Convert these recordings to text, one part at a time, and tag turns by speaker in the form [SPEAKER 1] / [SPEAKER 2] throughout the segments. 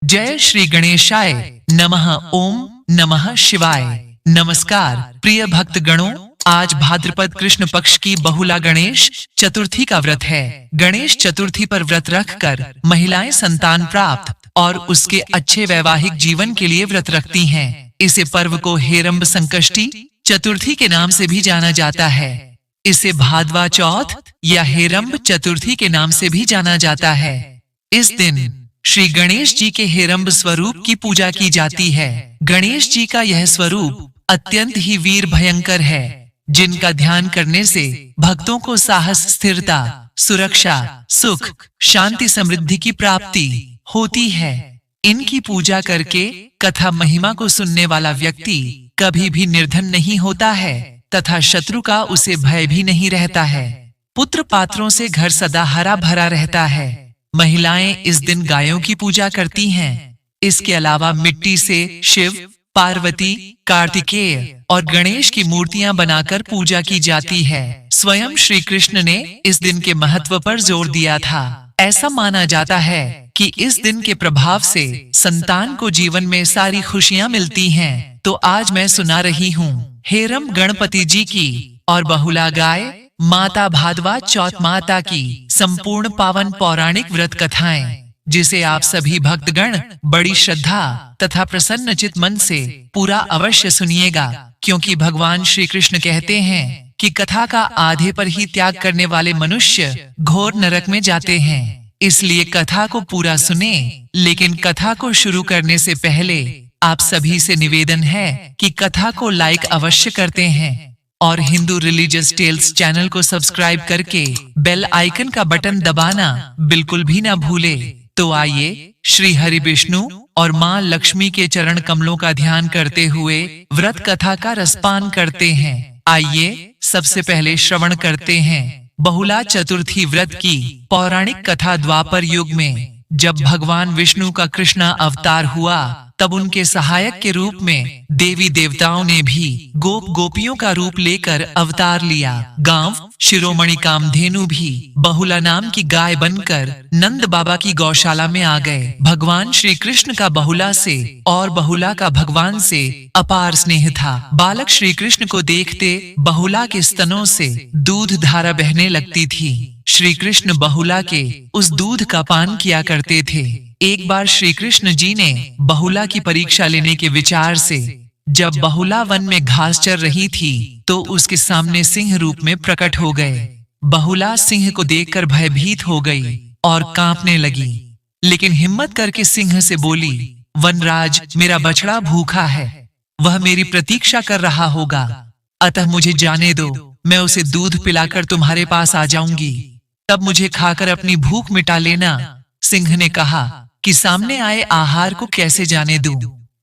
[SPEAKER 1] जय श्री गणेशाय नमः। ओम नमः शिवाय। नमस्कार प्रिय भक्त गणों, आज भाद्रपद कृष्ण पक्ष की बहुला गणेश चतुर्थी का व्रत है। गणेश चतुर्थी पर व्रत रखकर महिलाएं संतान प्राप्त और उसके अच्छे वैवाहिक जीवन के लिए व्रत रखती हैं। इसे पर्व को हेरंब संकष्टी चतुर्थी के नाम से भी जाना जाता है। इसे भादवा चौथ या हेरंब चतुर्थी के नाम से भी जाना जाता है। इस दिन श्री गणेश जी के हेरंब स्वरूप की पूजा की जाती है। गणेश जी का यह स्वरूप अत्यंत ही वीर भयंकर है, जिनका ध्यान करने से भक्तों को साहस, स्थिरता, सुरक्षा, सुख, शांति, समृद्धि की प्राप्ति होती है। इनकी पूजा करके कथा महिमा को सुनने वाला व्यक्ति कभी भी निर्धन नहीं होता है तथा शत्रु का उसे भय भी नहीं रहता है। पुत्र पात्रों से घर सदा हरा भरा रहता है। महिलाएं इस दिन गायों की पूजा करती हैं। इसके अलावा मिट्टी से शिव, पार्वती, कार्तिकेय और गणेश की मूर्तियां बनाकर पूजा की जाती है। स्वयं श्री कृष्ण ने इस दिन के महत्व पर जोर दिया था। ऐसा माना जाता है कि इस दिन के प्रभाव से संतान को जीवन में सारी खुशियां मिलती हैं। तो आज मैं सुना रही हूँ हेरंब गणपति जी की और बहुला गाय माता भादवा चौथ माता की संपूर्ण पावन पौराणिक व्रत कथाएं, जिसे आप सभी भक्तगण बड़ी श्रद्धा तथा प्रसन्न चित मन से पूरा अवश्य सुनिएगा, क्योंकि भगवान श्री कृष्ण कहते हैं कि कथा का आधे पर ही त्याग करने वाले मनुष्य घोर नरक में जाते हैं। इसलिए कथा को पूरा सुने। लेकिन कथा को शुरू करने से पहले आप सभी से निवेदन है कि कथा को लाइक अवश्य करते हैं और हिंदू रिलीजियस टेल्स चैनल को सब्सक्राइब करके बेल आइकन का बटन दबाना बिल्कुल भी ना भूले। तो आइए श्री हरि विष्णु और माँ लक्ष्मी के चरण कमलों का ध्यान करते हुए व्रत कथा का रसपान करते हैं। आइए सबसे पहले श्रवण करते हैं बहुला चतुर्थी व्रत की पौराणिक कथा। द्वापर युग में जब भगवान विष्णु का कृष्ण अवतार हुआ, तब उनके सहायक के रूप में देवी देवताओं ने भी गोप गोपियों का रूप लेकर अवतार लिया। गांव शिरोमणि कामधेनु भी बहुला नाम की गाय बनकर नंद बाबा की गौशाला में आ गए। भगवान श्री कृष्ण का बहुला से और बहुला का भगवान से अपार स्नेह था। बालक श्री कृष्ण को देखते बहुला के स्तनों से दूध धारा बहने लगती थी। श्री कृष्ण बहुला के उस दूध का पान किया करते थे। एक बार श्री कृष्ण जी ने बहुला की परीक्षा लेने के विचार से जब बहुला वन में घास चर रही थी, तो उसके सामने सिंह रूप में प्रकट हो गए। बहुला सिंह को देखकर भयभीत हो गई और कांपने लगी, लेकिन हिम्मत करके सिंह से बोली, वनराज, मेरा बछड़ा भूखा है, वह मेरी प्रतीक्षा कर रहा होगा, अतः मुझे जाने दो, मैं उसे दूध पिलाकर तुम्हारे पास आ जाऊंगी, तब मुझे खाकर अपनी भूख मिटा लेना। सिंह ने कहा कि सामने आए आहार को कैसे जाने दूं?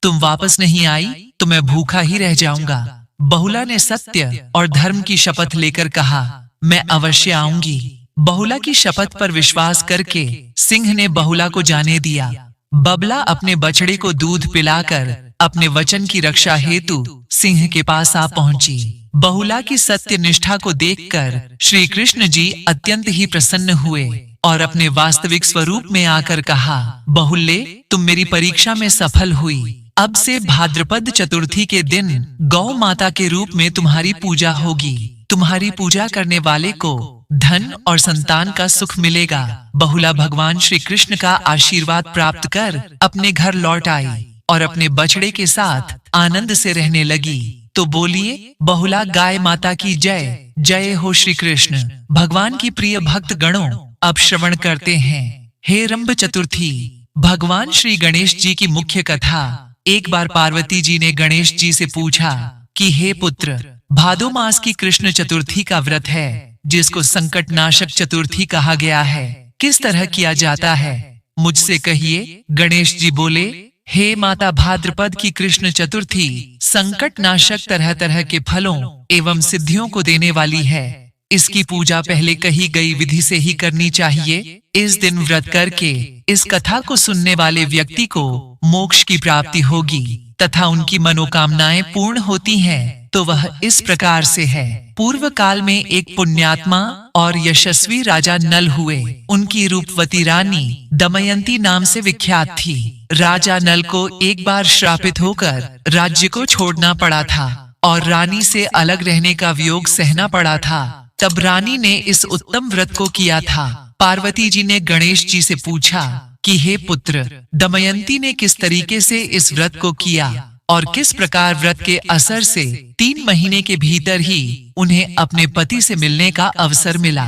[SPEAKER 1] तुम वापस नहीं आई तो मैं भूखा ही रह जाऊंगा। बहुला ने सत्य और धर्म की शपथ लेकर कहा, मैं अवश्य आऊंगी। बहुला की शपथ पर विश्वास करके सिंह ने बहुला को जाने दिया। बबला अपने बछड़े को दूध पिलाकर अपने वचन की रक्षा हेतु सिंह के पास आ पहुंची। बहुला की सत्य निष्ठा को देखकर श्री कृष्ण जी अत्यंत ही प्रसन्न हुए और अपने वास्तविक स्वरूप में आकर कहा, बहुल्ले, तुम मेरी परीक्षा में सफल हुई। अब से भाद्रपद चतुर्थी के दिन गौ माता के रूप में तुम्हारी पूजा होगी। तुम्हारी पूजा करने वाले को धन और संतान का सुख मिलेगा। बहुला भगवान श्री कृष्ण का आशीर्वाद प्राप्त कर अपने घर लौट आई और अपने बछड़े के साथ आनंद से रहने लगी। तो बोलिए बहुला गाय माता की जय। जय हो श्री कृष्ण। भगवान की प्रिय भक्त गणों, अब श्रवण करते हैं हेरंब चतुर्थी। भगवान श्री गणेश जी की मुख्य कथा। एक बार पार्वती जी ने गणेश जी से पूछा कि हे पुत्र, भादो मास की कृष्ण चतुर्थी का व्रत है, जिसको संकट नाशक चतुर्थी कहा गया है, किस तरह किया जाता है, मुझसे कहिए। गणेश जी बोले, हे माता, भाद्रपद की कृष्ण चतुर्थी संकट नाशक तरह तरह के फलों एवं सिद्धियों को देने वाली है। इसकी पूजा पहले कही गई विधि से ही करनी चाहिए। इस दिन व्रत करके इस कथा को सुनने वाले व्यक्ति को मोक्ष की प्राप्ति होगी तथा उनकी मनोकामनाएं पूर्ण होती हैं। तो वह इस प्रकार से है। पूर्व काल में एक पुण्यात्मा और यशस्वी राजा नल हुए। उनकी रूपवती रानी दमयंती नाम से विख्यात थी। राजा नल को एक बार श्रापित होकर राज्य को छोड़ना पड़ा था और रानी से अलग रहने का वियोग सहना पड़ा था। तब रानी ने इस उत्तम व्रत को किया था। पार्वती जी ने गणेश जी से पूछा कि हे पुत्र, दमयंती ने किस तरीके से इस व्रत को किया और किस प्रकार व्रत के असर से 3 महीने के भीतर ही उन्हें अपने पति से मिलने का अवसर मिला।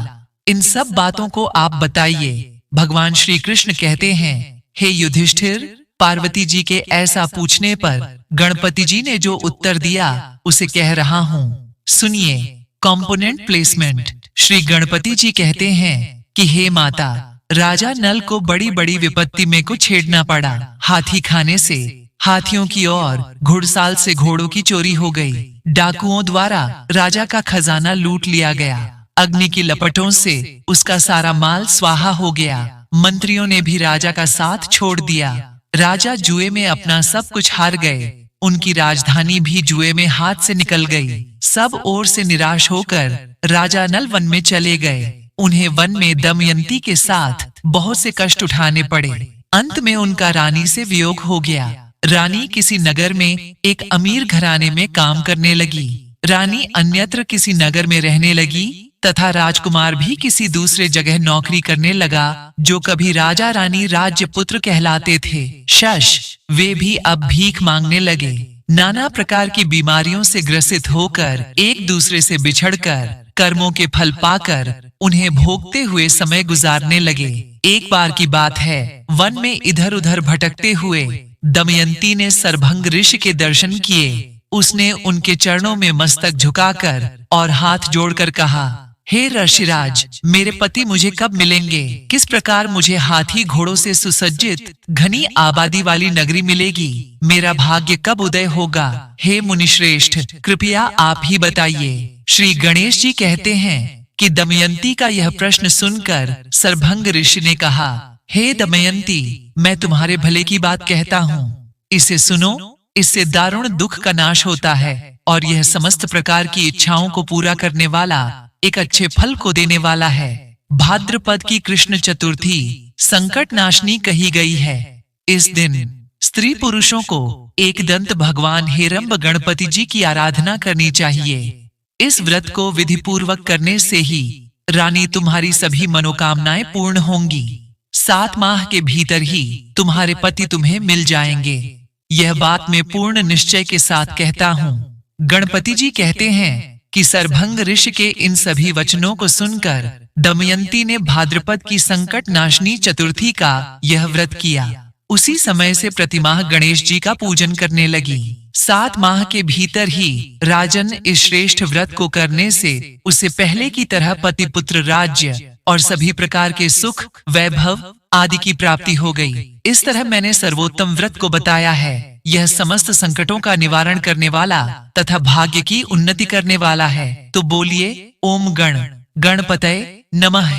[SPEAKER 1] इन सब बातों को आप बताइए। भगवान श्री कृष्ण कहते हैं, हे युधिष्ठिर, पार्वती जी के ऐसा पूछने पर गणपति जी ने जो उत्तर दिया उसे कह रहा हूँ, सुनिए। Component placement. श्री गणपति जी कहते हैं कि हे माता, राजा नल को बड़ी बड़ी विपत्ति में को छेड़ना पड़ा। हाथी खाने से हाथियों की और घुड़साल से घोड़ों की चोरी हो गई। डाकुओं द्वारा राजा का खजाना लूट लिया गया। अग्नि की लपटों से उसका सारा माल स्वाहा हो गया। मंत्रियों ने भी राजा का साथ छोड़ दिया। राजा जुए में अपना सब कुछ हार गए। उनकी राजधानी भी जुए में हाथ से निकल गई। सब ओर से निराश होकर राजा नल वन में चले गए। उन्हें वन में दमयंती के साथ बहुत से कष्ट उठाने पड़े। अंत में उनका रानी से वियोग हो गया। रानी किसी नगर में एक अमीर घराने में काम करने लगी। रानी अन्यत्र किसी नगर में रहने लगी तथा राजकुमार भी किसी दूसरे जगह नौकरी करने लगा, जो कभी राजा रानी राज्य पुत्र कहलाते थे। वे भी अब भीख मांगने लगे। नाना प्रकार की बीमारियों से ग्रसित होकर एक दूसरे से बिछड़कर कर्मों के फल पाकर उन्हें भोगते हुए समय गुजारने लगे। एक बार की बात है, वन में इधर उधर भटकते हुए दमयंती ने सरभंग ऋषि के दर्शन किए। उसने उनके चरणों में मस्तक झुकाकर और हाथ जोड़कर कहा, हे ऋषिराज, मेरे पति मुझे कब मिलेंगे? किस प्रकार मुझे हाथी घोड़ों से सुसज्जित घनी आबादी वाली नगरी मिलेगी? मेरा भाग्य कब उदय होगा? हे मुनिश्रेष्ठ, कृपया आप ही बताइए। श्री गणेश जी कहते हैं कि दमयंती का यह प्रश्न सुनकर सरभंग ऋषि ने कहा, हे दमयंती, मैं तुम्हारे भले की बात कहता हूँ, इसे सुनो। इससे दारुण दुख का नाश होता है और यह समस्त प्रकार की इच्छाओं को पूरा करने वाला, एक अच्छे फल को देने वाला है। भाद्रपद की कृष्ण चतुर्थी संकट नाशनी कही गई है। इस दिन स्त्री पुरुषों को एक दंत भगवान हेरंब गणपति जी की आराधना करनी चाहिए। इस व्रत को विधि पूर्वक करने से ही रानी तुम्हारी सभी मनोकामनाएं पूर्ण होंगी। 7 माह के भीतर ही तुम्हारे पति तुम्हें मिल जाएंगे। यह बात मैं पूर्ण निश्चय के साथ कहता हूँ। गणपति जी कहते हैं कि सरभंग ऋषि के इन सभी वचनों को सुनकर दमयंती ने भाद्रपद की संकट नाशनी चतुर्थी का यह व्रत किया। उसी समय से प्रतिमाह गणेश जी का पूजन करने लगी। 7 माह के भीतर ही राजन इस श्रेष्ठ व्रत को करने से उसे पहले की तरह पति पुत्र राज्य और सभी प्रकार के सुख वैभव आदि की प्राप्ति हो गई। इस तरह मैंने सर्वोत्तम व्रत को बताया है। यह समस्त संकटों का निवारण करने वाला तथा भाग्य की उन्नति करने वाला है। तो बोलिए, ओम गणपतये नमः।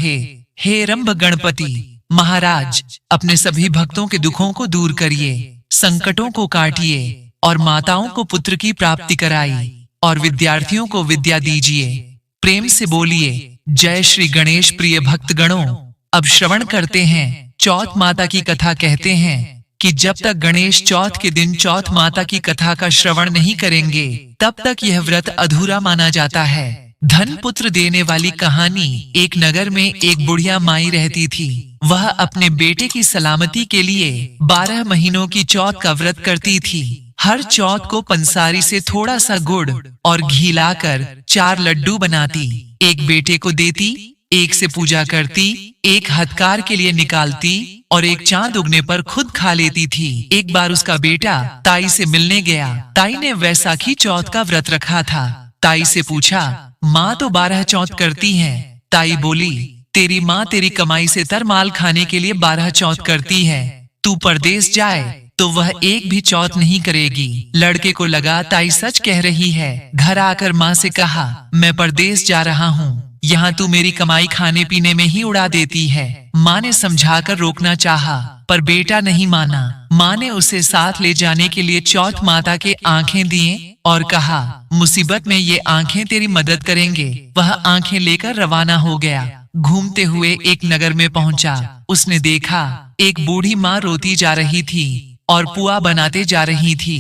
[SPEAKER 1] हे रंभ गणपति महाराज, अपने सभी भक्तों के दुखों को दूर करिए, संकटों को काटिए और माताओं को पुत्र की प्राप्ति कराई और विद्यार्थियों को विद्या दीजिए। प्रेम से बोलिए, जय श्री गणेश। प्रिय भक्त गणों, अब श्रवण करते हैं चौथ माता की कथा। कहते हैं कि जब तक गणेश चौथ के दिन चौथ माता की कथा का श्रवण नहीं करेंगे, तब तक यह व्रत अधूरा माना जाता है। धन पुत्र देने वाली कहानी। एक नगर में एक बुढ़िया माई रहती थी। वह अपने बेटे की सलामती के लिए 12 महीनों की चौथ का व्रत करती थी। हर चौथ को पंसारी से थोड़ा सा गुड़ और घी लाकर 4 लड्डू बनाती, एक बेटे को देती, एक से पूजा करती, एक हथकार के लिए निकालती और एक चांद उगने पर खुद खा लेती थी। एक बार उसका बेटा ताई से मिलने गया। ताई ने वैसाखी चौथ का व्रत रखा था। ताई से पूछा, माँ तो 12 चौथ करती हैं। ताई बोली, तेरी माँ तेरी कमाई से तरमाल खाने के लिए 12 चौथ करती है। तू परदेश जाए तो वह एक भी चौथ नहीं करेगी। लड़के को लगा ताई सच कह रही है। घर आकर माँ से कहा, मैं परदेश जा रहा हूँ, यहाँ तू मेरी कमाई खाने पीने में ही उड़ा देती है। माँ ने समझाकर रोकना चाहा, पर बेटा नहीं माना। माँ ने उसे साथ ले जाने के लिए चौथ माता के आंखें दिए और कहा, मुसीबत में ये आंखें तेरी मदद करेंगे। वह आंखें लेकर रवाना हो गया। घूमते हुए एक नगर में पहुंचा। उसने देखा एक बूढ़ी माँ रोती जा रही थी और पुआ बनाते जा रही थी।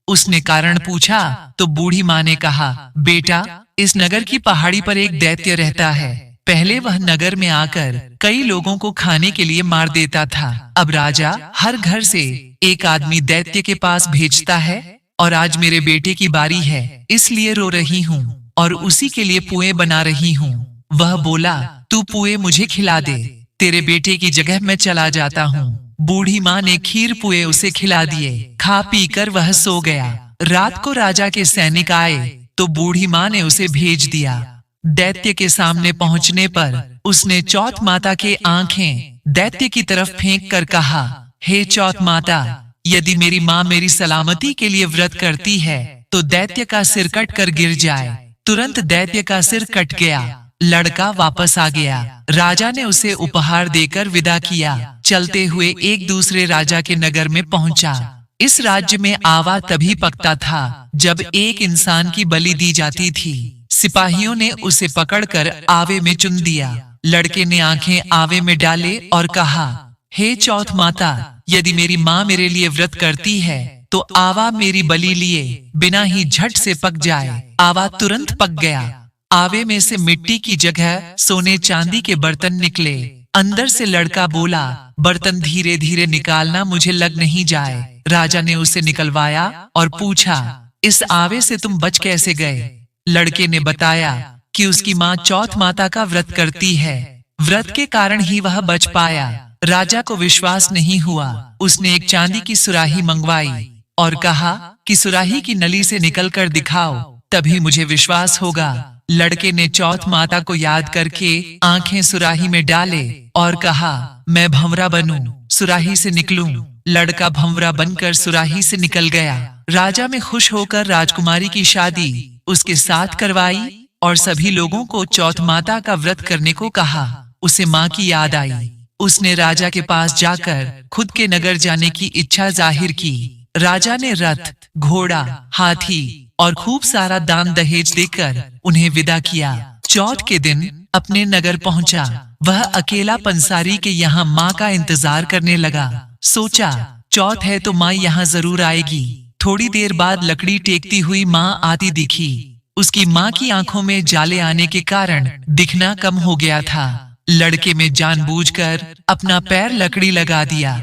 [SPEAKER 1] उसने कारण पूछा तो बूढ़ी माँ ने कहा, बेटा, इस नगर की पहाड़ी पर एक दैत्य रहता है। पहले वह नगर में आकर कई लोगों को खाने के लिए मार देता था। अब राजा हर घर से एक आदमी दैत्य के पास भेजता है और आज मेरे बेटे की बारी है, इसलिए रो रही हूँ और उसी के लिए पुए बना रही हूँ। वह बोला, तू पुए मुझे खिला दे, तेरे बेटे की जगह मैं चला जाता हूँ। बूढ़ी माँ ने खीर पुए उसे खिला दिए। खा पी कर वह सो गया। रात को राजा के सैनिक आए तो बूढ़ी माँ ने उसे भेज दिया। दैत्य के सामने पहुंचने पर उसने चौथ माता के आंखें दैत्य की तरफ फेंक कर कहा, हे चौथ माता, यदि मेरी माँ मेरी सलामती के लिए व्रत करती है तो दैत्य का सिर कट कर गिर जाए। तुरंत दैत्य का सिर कट गया। लड़का वापस आ गया। राजा ने उसे उपहार देकर विदा किया। चलते हुए एक दूसरे राजा के नगर में पहुंचा। इस राज्य में आवा तभी पकता था जब एक इंसान की बलि दी जाती थी। सिपाहियों ने उसे पकड़कर आवे में चुन दिया। लड़के ने आंखें आवे में डाले और कहा, हे चौथ माता, यदि मेरी माँ मेरे लिए व्रत करती है तो आवा मेरी बलि लिए बिना ही झट से पक जाए। आवा तुरंत पक गया। आवे में से मिट्टी की जगह सोने चांदी के बर्तन निकले। अंदर से लड़का बोला, बर्तन धीरे धीरे निकालना, मुझे लग नहीं जाए। राजा ने उसे निकलवाया और पूछा, इस आवे से तुम बच कैसे गए? लड़के ने बताया कि उसकी माँ चौथ माता का व्रत करती है, व्रत के कारण ही वह बच पाया। राजा को विश्वास नहीं हुआ। उसने एक चांदी की सुराही मंगवाई और कहा कि सुराही की नली से निकलकर दिखाओ, तभी मुझे विश्वास होगा। लड़के ने चौथ माता को याद करके आंखें सुराही में डाले और कहा, मैं भंवरा बनूं, सुराही से निकलूं। लड़का भंवरा बनकर सुराही से निकल गया। राजा में खुश होकर राजकुमारी की शादी उसके साथ करवाई और सभी लोगों को चौथ माता का व्रत करने को कहा। उसे माँ की याद आई। उसने राजा के पास जाकर खुद के नगर जाने की इच्छा जाहिर की। राजा ने रथ, घोड़ा, हाथी और खूब सारा दान दहेज देकर उन्हें विदा किया। चौथ के दिन अपने नगर पहुंचा। वह अकेला पंसारी के यहाँ माँ का इंतजार करने लगा। सोचा, चौथ है तो माँ यहाँ जरूर आएगी। थोड़ी देर बाद लकड़ी टेकती हुई माँ आती दिखी। उसकी माँ की आंखों में जाले आने के कारण दिखना कम हो गया था। लड़के में जानबूझकर अपना पैर लकड़ी लगा दिया।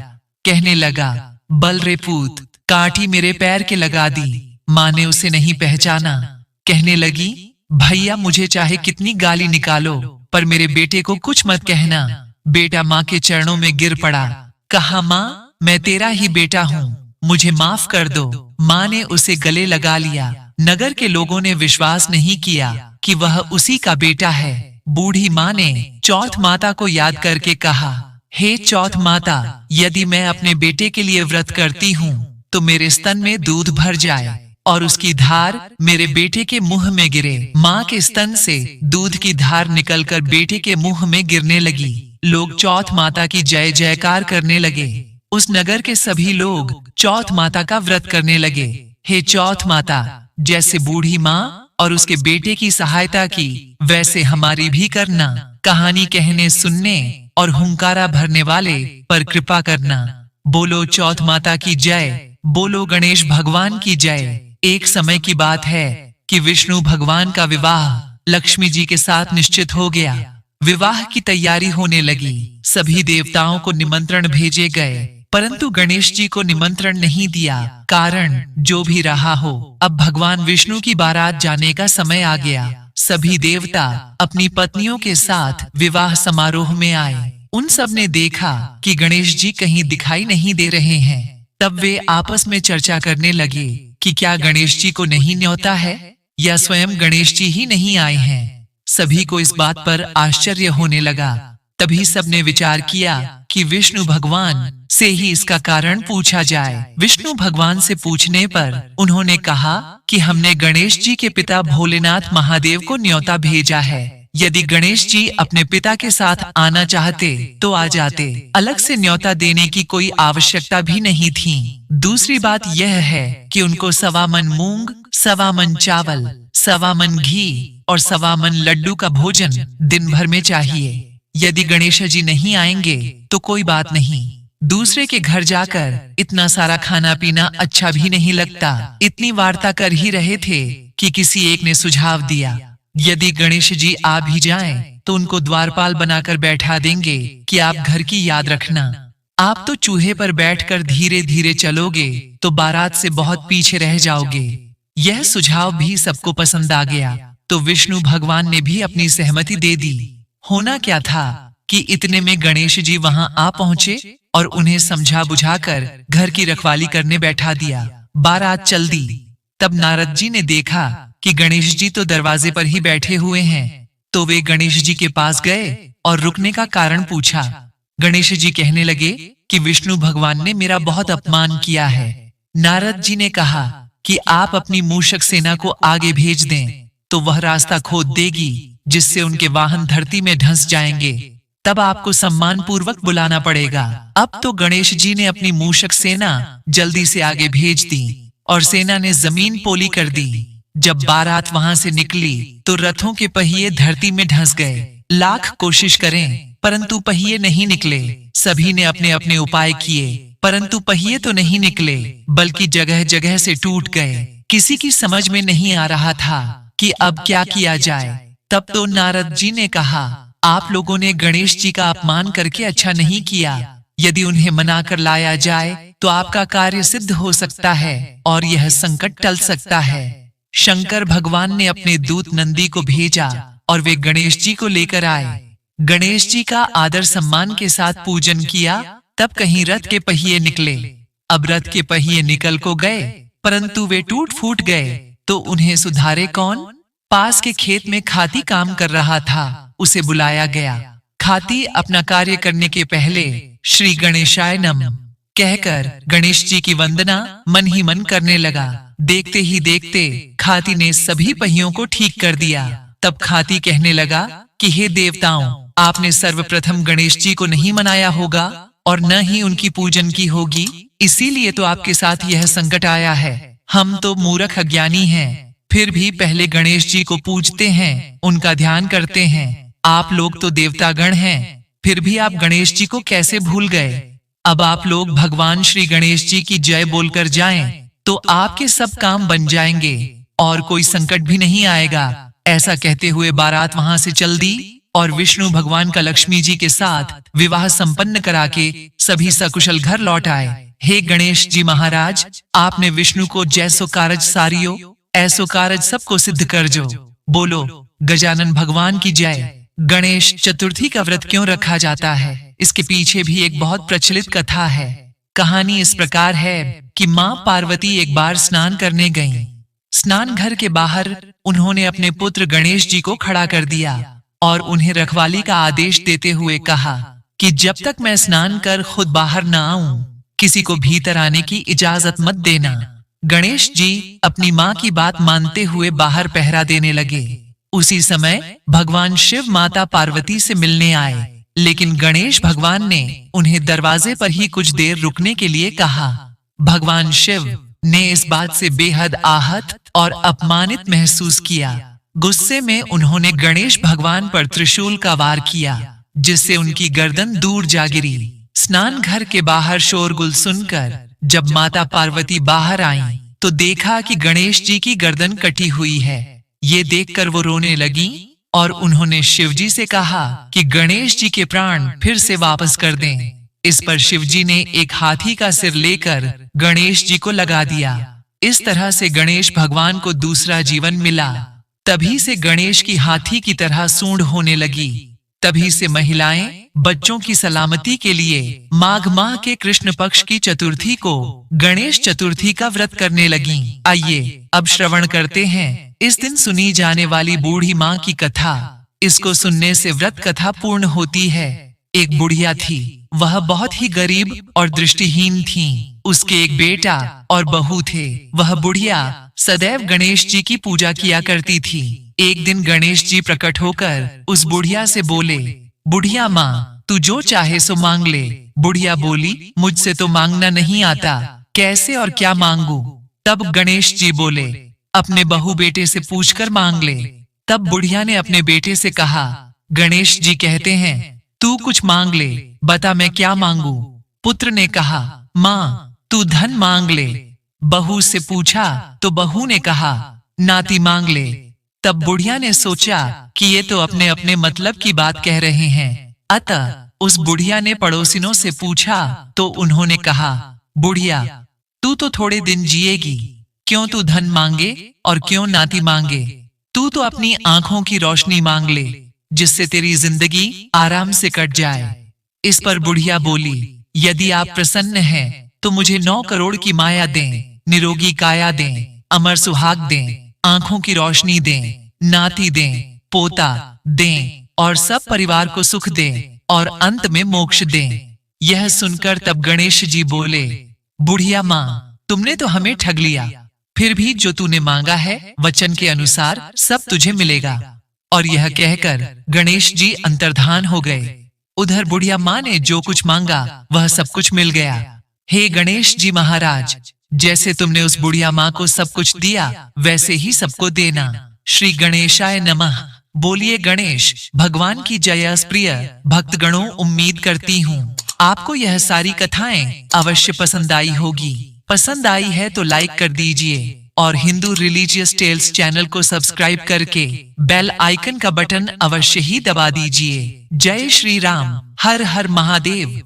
[SPEAKER 1] कहने लगा, बल रे पूत, काठी मेरे पैर के लगा दी। माँ ने उसे नहीं पहचाना। कहने लगी, भैया मुझे चाहे कितनी गाली निकालो पर मेरे बेटे को कुछ मत कहना। बेटा माँ के चरणों में गिर पड़ा। कहा, माँ, मैं तेरा ही बेटा हूँ, मुझे माफ कर दो। माँ ने उसे गले लगा लिया। नगर के लोगों ने विश्वास नहीं किया कि वह उसी का बेटा है। बूढ़ी माँ ने चौथ माता को याद करके कहा, हे चौथ माता, यदि मैं अपने बेटे के लिए व्रत करती हूँ तो मेरे स्तन में दूध भर जाए और उसकी धार मेरे बेटे के मुंह में गिरे। माँ के स्तन से दूध की धार निकलकर बेटे के मुंह में गिरने लगी। लोग चौथ माता की जय जयकार करने लगे। उस नगर के सभी लोग चौथ माता का व्रत करने लगे। हे चौथ माता, जैसे बूढ़ी माँ और उसके बेटे की सहायता की, वैसे हमारी भी करना। कहानी कहने सुनने और हुंकारा भरने वाले पर कृपा करना। बोलो चौथ माता की जय। बोलो गणेश भगवान की जय। एक समय की बात है कि विष्णु भगवान का विवाह लक्ष्मी जी के साथ निश्चित हो गया। विवाह की तैयारी होने लगी। सभी देवताओं को निमंत्रण भेजे गए, परंतु गणेश जी को निमंत्रण नहीं दिया। कारण जो भी रहा हो, अब भगवान विष्णु की बारात जाने का समय आ गया। सभी देवता अपनी पत्नियों के साथ विवाह समारोह में आए। उन सब ने देखा कि गणेश जी कहीं दिखाई नहीं दे रहे हैं। तब वे आपस में चर्चा करने लगे कि क्या गणेश जी को नहीं न्योता है या स्वयं गणेश जी ही नहीं आए हैं। सभी को इस बात पर आश्चर्य होने लगा। तभी सबने विचार किया कि विष्णु भगवान से ही इसका कारण पूछा जाए। विष्णु भगवान से पूछने पर उन्होंने कहा कि हमने गणेश जी के पिता भोलेनाथ महादेव को न्योता भेजा है। यदि गणेश जी अपने पिता के साथ आना चाहते तो आ जाते। अलग से न्योता देने की कोई आवश्यकता भी नहीं थी। दूसरी बात यह है कि उनको 1.25 मन मूंग, सवा मन चावल, सवा मन घी और सवा मन लड्डू का भोजन दिन भर में चाहिए। यदि गणेश जी नहीं आएंगे तो कोई बात नहीं, दूसरे के घर जाकर इतना सारा खाना पीना अच्छा भी नहीं लगता। इतनी वार्ता कर ही रहे थे कि किसी एक ने सुझाव दिया, यदि गणेश जी आ भी जाएं, तो उनको द्वारपाल बनाकर बैठा देंगे कि आप घर की याद रखना। आप तो चूहे पर बैठकर धीरे धीरे चलोगे तो बारात से बहुत पीछे रह जाओगे। यह सुझाव भी सबको पसंद आ गया, तो विष्णु भगवान ने भी अपनी सहमति दे दी। होना क्या था कि इतने में गणेश जी वहां आ पहुंचे और उन्हें समझा बुझाकर घर की रखवाली करने बैठा दिया। बारात चल दी। तब नारद जी ने देखा कि गणेश जी तो दरवाजे पर ही बैठे हुए हैं, तो वे गणेश जी के पास गए और रुकने का कारण पूछा। गणेश जी कहने लगे कि विष्णु भगवान ने मेरा बहुत अपमान किया है। नारद जी ने कहा कि आप अपनी मूषक सेना को आगे भेज दें, तो वह रास्ता खोद देगी जिससे उनके वाहन धरती में धंस जाएंगे। तब आपको सम्मान पूर्वक बुलाना पड़ेगा। अब तो गणेश जी ने अपनी मूषक सेना जल्दी से आगे भेज दी और सेना ने जमीन पोली कर दी। जब बारात वहां से निकली तो रथों के पहिए धरती में धंस गए। लाख कोशिश करें परंतु पहिए नहीं निकले। सभी ने अपने अपने उपाय किए परंतु पहिए तो नहीं निकले, बल्कि जगह जगह से टूट गए। किसी की समझ में नहीं आ रहा था कि अब क्या किया जाए। तब तो नारद जी ने कहा, आप लोगों ने गणेश जी का अपमान करके अच्छा नहीं किया। यदि उन्हें मनाकर लाया जाए तो आपका कार्य सिद्ध हो सकता है और यह संकट टल सकता है। शंकर भगवान ने अपने दूत नंदी को भेजा और वे गणेश जी को लेकर आए। गणेश जी का आदर सम्मान के साथ पूजन किया। तब कहीं रथ के पहिए निकले। अब रथ के पहिए निकल को गए परंतु वे टूट फूट गए, तो उन्हें सुधारे कौन? पास के खेत में खाती काम कर रहा था, उसे बुलाया गया। खाती अपना कार्य करने के पहले श्री गणेशाय नमः कहकर गणेश जी की वंदना मन ही मन करने लगा। देखते ही देखते खाती ने सभी पहियों को ठीक कर दिया। तब खाती कहने लगा कि हे देवताओं, आपने सर्वप्रथम गणेश जी को नहीं मनाया होगा और न ही उनकी पूजन की होगी, इसीलिए तो आपके साथ यह संकट आया है। हम तो मूर्ख अज्ञानी हैं, फिर भी पहले गणेश जी को पूजते हैं, उनका ध्यान करते हैं। आप लोग तो देवतागण हैं, फिर भी आप गणेश जी को कैसे भूल गए? अब आप लोग भगवान श्री गणेश जी की जय बोलकर जाएं, तो आपके सब काम बन जाएंगे और कोई संकट भी नहीं आएगा। ऐसा कहते हुए बारात वहां से चल दी और विष्णु भगवान का लक्ष्मी जी के साथ विवाह संपन्न करा के सभी सकुशल घर लौट आए। हे गणेश जी महाराज, आपने विष्णु को जैसो कारज सारियो ऐसो कारज सबको सिद्ध कर जो। बोलो गजानन भगवान की जय। गणेश चतुर्थी का व्रत क्यों रखा जाता है? इसके पीछे भी एक बहुत प्रचलित कथा है। कहानी इस प्रकार है कि माँ पार्वती एक बार स्नान करने गईं। स्नान घर के बाहर उन्होंने अपने पुत्र गणेश जी को खड़ा कर दिया और उन्हें रखवाली का आदेश देते हुए कहा कि जब तक मैं स्नान कर खुद बाहर न आऊं, किसी को भीतर आने की इजाजत मत देना। गणेश जी अपनी माँ की बात मानते हुए बाहर पहरा देने लगे। उसी समय भगवान शिव माता पार्वती से मिलने आए, लेकिन गणेश भगवान ने उन्हें दरवाजे पर ही कुछ देर रुकने के लिए कहा। भगवान शिव ने इस बात से बेहद आहत और अपमानित महसूस किया। गुस्से में उन्होंने गणेश भगवान पर त्रिशूल का वार किया, जिससे उनकी गर्दन दूर जा गिरी। स्नान घर के बाहर शोरगुल सुनकर जब माता पार्वती बाहर आईं, तो देखा कि गणेश जी की गर्दन कटी हुई है। ये देखकर वो रोने लगी और उन्होंने शिवजी से कहा कि गणेश जी के प्राण फिर से वापस कर दें। इस पर शिवजी ने एक हाथी का सिर लेकर गणेश जी को लगा दिया। इस तरह से गणेश भगवान को दूसरा जीवन मिला। तभी से गणेश की हाथी की तरह सूंड होने लगी। तभी से महिलाएं बच्चों की सलामती के लिए माघ माह के कृष्ण पक्ष की चतुर्थी को गणेश चतुर्थी का व्रत करने लगीं। आइए अब श्रवण करते हैं इस दिन सुनी जाने वाली बूढ़ी माँ की कथा। इसको सुनने से व्रत कथा पूर्ण होती है। एक बुढ़िया थी, वह बहुत ही गरीब और दृष्टिहीन थी। उसके एक बेटा और बहू थे। वह बुढ़िया सदैव गणेश जी की पूजा किया करती थी। एक दिन गणेश जी प्रकट होकर उस बुढ़िया से बोले, बुढ़िया माँ, तू जो चाहे सो मांग ले। बुढ़िया बोली, मुझसे तो मांगना नहीं आता, कैसे और क्या मांगू? तब गणेश जी बोले, अपने बहू बेटे से पूछकर मांग ले। तब बुढ़िया ने अपने बेटे से कहा, गणेश जी कहते हैं तू कुछ मांग ले, बता मैं क्या मांगू। पुत्र ने कहा, माँ तू धन मांग ले। बहू से पूछा तो बहू ने कहा, नाती मांग ले। तब बुढ़िया ने सोचा कि ये तो अपने अपने मतलब की बात कह रहे हैं। अतः उस बुढ़िया ने पड़ोसिनों से पूछा तो उन्होंने कहा, बुढ़िया तू तो थोड़े दिन जिएगी, क्यों तू धन मांगे और क्यों नाती मांगे। तू तो अपनी आंखों की रोशनी मांग ले, जिससे तेरी जिंदगी आराम से कट जाए। इस पर बुढ़िया बोली, यदि आप प्रसन्न हैं तो मुझे 9 करोड़ की माया दें, निरोगी काया दें, अमर सुहाग दें, आंखों की रोशनी दें, नाती दें, पोता दें और सब परिवार को सुख दें और अंत में मोक्ष दें। यह सुनकर तब गणेश जी बोले, बुढ़िया माँ तुमने तो हमें ठग लिया, फिर भी जो तूने मांगा है वचन के अनुसार सब तुझे मिलेगा। और यह कहकर गणेश जी अंतर्धान हो गए। उधर बुढ़िया माँ ने जो कुछ मांगा वह सब कुछ मिल गया। हे गणेश जी महाराज, जैसे तुमने उस बुढ़िया माँ को सब कुछ दिया वैसे ही सबको देना। श्री गणेशाय नमः। बोलिए गणेश भगवान की जय। प्रिय भक्तगणों, उम्मीद करती हूँ आपको यह सारी कथाएं अवश्य पसंद आई होगी। पसंद आई है तो लाइक कर दीजिए और हिंदू रिलीजियस टेल्स चैनल को सब्सक्राइब करके बेल आइकन का बटन अवश्य ही दबा दीजिए। जय श्री राम। हर हर महादेव।